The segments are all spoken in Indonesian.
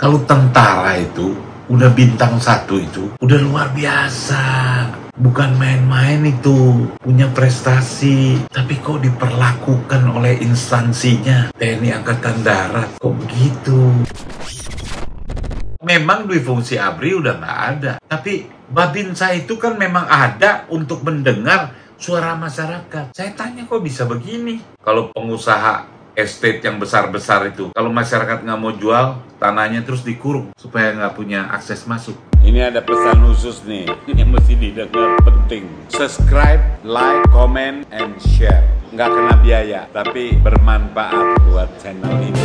Kalau tentara itu udah bintang 1 itu udah luar biasa. Bukan main-main itu, punya prestasi. Tapi kok diperlakukan oleh instansinya TNI Angkatan Darat, kok begitu? Memang Dwi Fungsi ABRI udah nggak ada. Tapi Babinsa itu kan memang ada untuk mendengar suara masyarakat. Saya tanya kok bisa begini? Kalau pengusaha estate yang besar-besar itu, kalau masyarakat nggak mau jual tanahnya terus dikurung supaya nggak punya akses masuk. Ini ada pesan khusus nih yang mesti didengar, penting. Subscribe, like, comment, and share. Nggak kena biaya, tapi bermanfaat buat channel ini.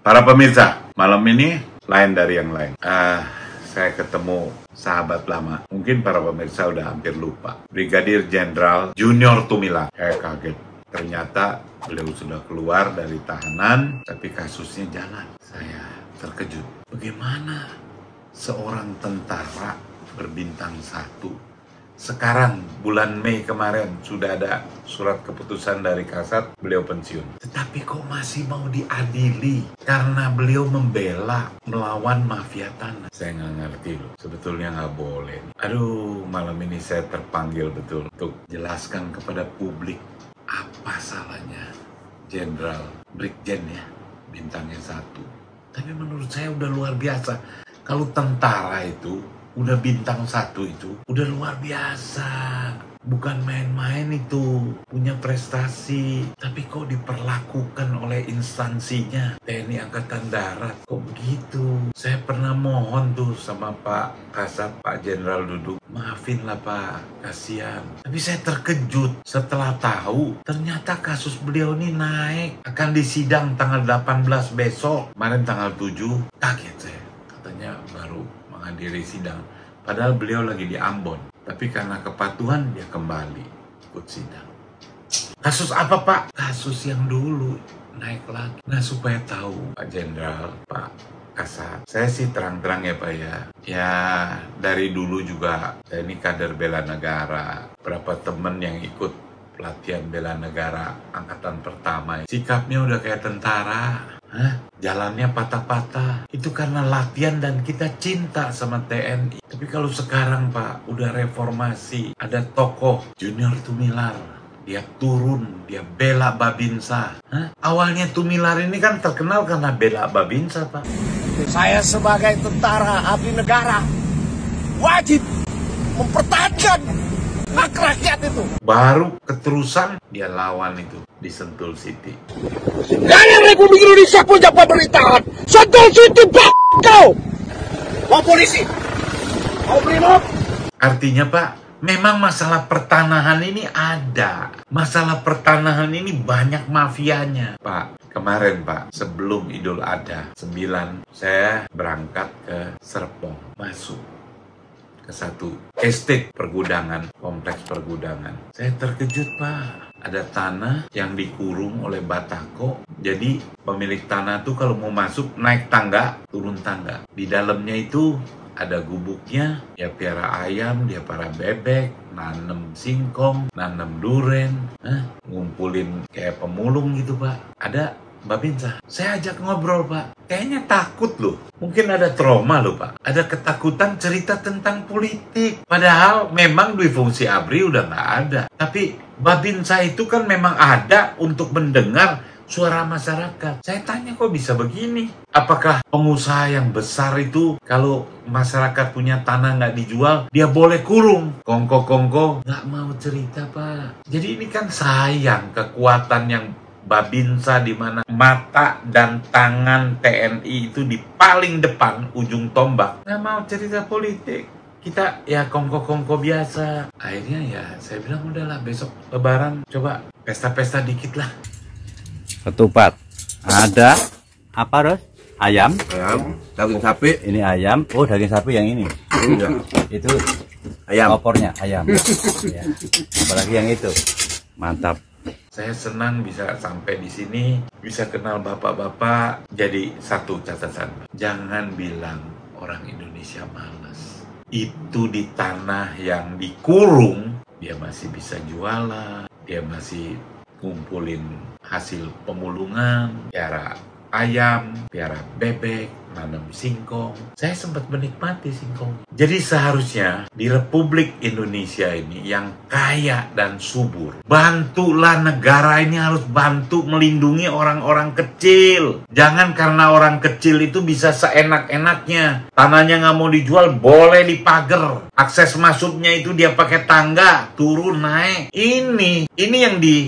Para pemirsa, malam ini lain dari yang lain. Saya ketemu sahabat lama. Mungkin para pemirsa udah hampir lupa. Brigadir Jenderal Junior Tumilar. Saya kaget. Ternyata beliau sudah keluar dari tahanan, tapi kasusnya jalan. Saya terkejut. Bagaimana seorang tentara berbintang 1 sekarang bulan Mei kemarin sudah ada surat keputusan dari Kasat, beliau pensiun. Tetapi kok masih mau diadili karena beliau membela melawan mafia tanah. Saya nggak ngerti loh, sebetulnya nggak boleh. Aduh, malam ini saya terpanggil betul untuk jelaskan kepada publik apa salahnya Jenderal Brigjen ya, bintangnya 1. Tapi menurut saya udah luar biasa. Kalau tentara itu udah bintang 1 itu udah luar biasa. Bukan main-main itu, punya prestasi. Tapi kok diperlakukan oleh instansinya TNI Angkatan Darat, kok begitu? Saya pernah mohon tuh sama Pak Kasat, Pak Jenderal duduk, maafin lah Pak, kasihan. Tapi saya terkejut setelah tahu ternyata kasus beliau ini naik, akan disidang tanggal 18 besok. Kemarin tanggal 7, kaget saya, katanya baru menghadiri sidang. Padahal beliau lagi di Ambon. Tapi karena kepatuhan dia kembali ikut sidang. Kasus apa Pak? Kasus yang dulu naik lagi. Nah supaya tahu Pak Jenderal, Pak Kasat, saya sih terang-terang ya Pak ya. Ya dari dulu juga saya ini kader bela negara. Berapa temen yang ikut pelatihan bela negara angkatan pertama, sikapnya udah kayak tentara. Jalannya patah-patah. Itu karena latihan dan kita cinta sama TNI. Tapi kalau sekarang Pak, udah reformasi, ada tokoh Junior Tumilar, dia turun, dia bela Babinsa. Awalnya Tumilar ini kan terkenal karena bela Babinsa Pak. Saya sebagai tentara abdi negara wajib mempertahankan hak rakyat itu. Baru keterusan dia lawan itu di Sentul City. Dari Republik Indonesia punya pemerintahan. Sentul City kau. Mau polisi, mau brimob. Artinya Pak, memang masalah pertanahan ini ada. Masalah pertanahan ini banyak mafianya Pak. Kemarin Pak, sebelum Idul Adha 9, saya berangkat ke Serpong, masuk ke satu estate pergudangan, kompleks pergudangan. Saya terkejut Pak, ada tanah yang dikurung oleh Batako. Jadi pemilik tanah tuh kalau mau masuk naik tangga, turun tangga. Di dalamnya itu ada gubuknya, dia piara ayam, dia piara bebek, nanem singkong, nanem duren, ngumpulin kayak pemulung gitu Pak. Ada Babinsa. Saya ajak ngobrol Pak, kayaknya takut loh. Mungkin ada trauma loh Pak. Ada ketakutan cerita tentang politik. Padahal memang Dwi Fungsi ABRI udah nggak ada. Tapi Babinsa itu kan memang ada untuk mendengar suara masyarakat. Saya tanya kok bisa begini? Apakah pengusaha yang besar itu kalau masyarakat punya tanah nggak dijual, dia boleh kurung? Kongko-kongko nggak mau cerita Pak. Jadi ini kan sayang kekuatan yang Babinsa, di mana mata dan tangan TNI itu di paling depan ujung tombak. Nggak mau cerita politik. Kita ya kongko-kongko biasa. Akhirnya ya saya bilang udahlah besok Lebaran coba pesta-pesta dikit lah. Ketupat. Ada apa Ros? Ayam. Ayam, daging sapi. Ini ayam. Oh daging sapi yang ini. Itu Ayam. opornya ayam. Ya. Apalagi yang itu. Mantap. Saya senang bisa sampai di sini, bisa kenal bapak-bapak. Jadi satu catatan, jangan bilang orang Indonesia malas. itu di tanah yang dikurung, dia masih bisa jualan, dia masih ngumpulin hasil pemulungan, piara ayam, piara bebek, nanam singkong. Saya sempat menikmati singkong. Jadi seharusnya di Republik Indonesia ini yang kaya dan subur, bantulah negara ini, harus bantu melindungi orang-orang kecil. Jangan karena orang kecil itu bisa seenak-enaknya. Tanahnya nggak mau dijual, boleh dipager. Akses masuknya itu dia pakai tangga, turun naik. Ini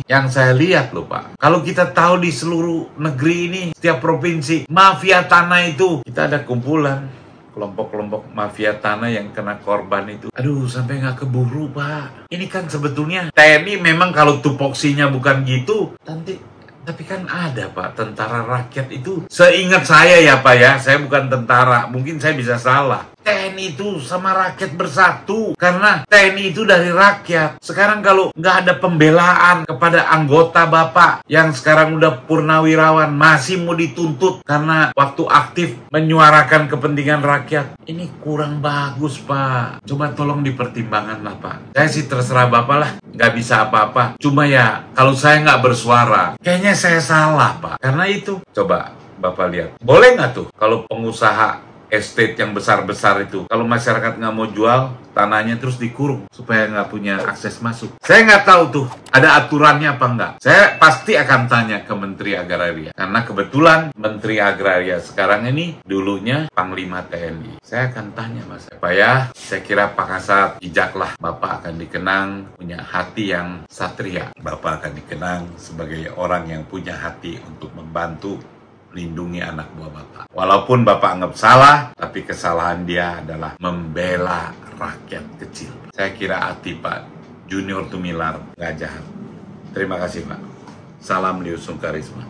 yang saya lihat loh Pak. Kalau kita tahu di seluruh negeri ini, setiap provinsi, mafia tanah itu, kita ada kumpulan kelompok-kelompok mafia tanah yang kena korban itu. Aduh, sampai nggak keburu Pak. Ini kan sebetulnya TNI memang kalau tupoksinya bukan gitu, tapi kan ada Pak, tentara rakyat itu. Seingat saya ya Pak ya, saya bukan tentara, mungkin saya bisa salah. TNI itu sama rakyat bersatu, karena TNI itu dari rakyat. Sekarang kalau nggak ada pembelaan kepada anggota Bapak yang sekarang udah purnawirawan, masih mau dituntut karena waktu aktif menyuarakan kepentingan rakyat, ini kurang bagus Pak. Coba tolong dipertimbangkan lah Pak. Saya sih terserah Bapak lah, nggak bisa apa-apa. Cuma ya kalau saya nggak bersuara, kayaknya saya salah Pak. Karena itu, coba Bapak lihat, boleh nggak tuh kalau pengusaha estate yang besar-besar itu, kalau masyarakat nggak mau jual tanahnya terus dikurung supaya nggak punya akses masuk. Saya nggak tahu tuh ada aturannya apa nggak. Saya pasti akan tanya ke Menteri Agraria, karena kebetulan Menteri Agraria sekarang ini dulunya Panglima TNI. Saya akan tanya Mas Pak ya. Saya kira Pak Kasat, bijaklah, Bapak akan dikenang punya hati yang satria. Bapak akan dikenang sebagai orang yang punya hati untuk membantu lindungi anak buah Bapak. Walaupun Bapak anggap salah, tapi kesalahan dia adalah membela rakyat kecil. Saya kira hati Pak Junior Tumilar nggak jahat. Terima kasih Pak. Salam Liusung Karisma.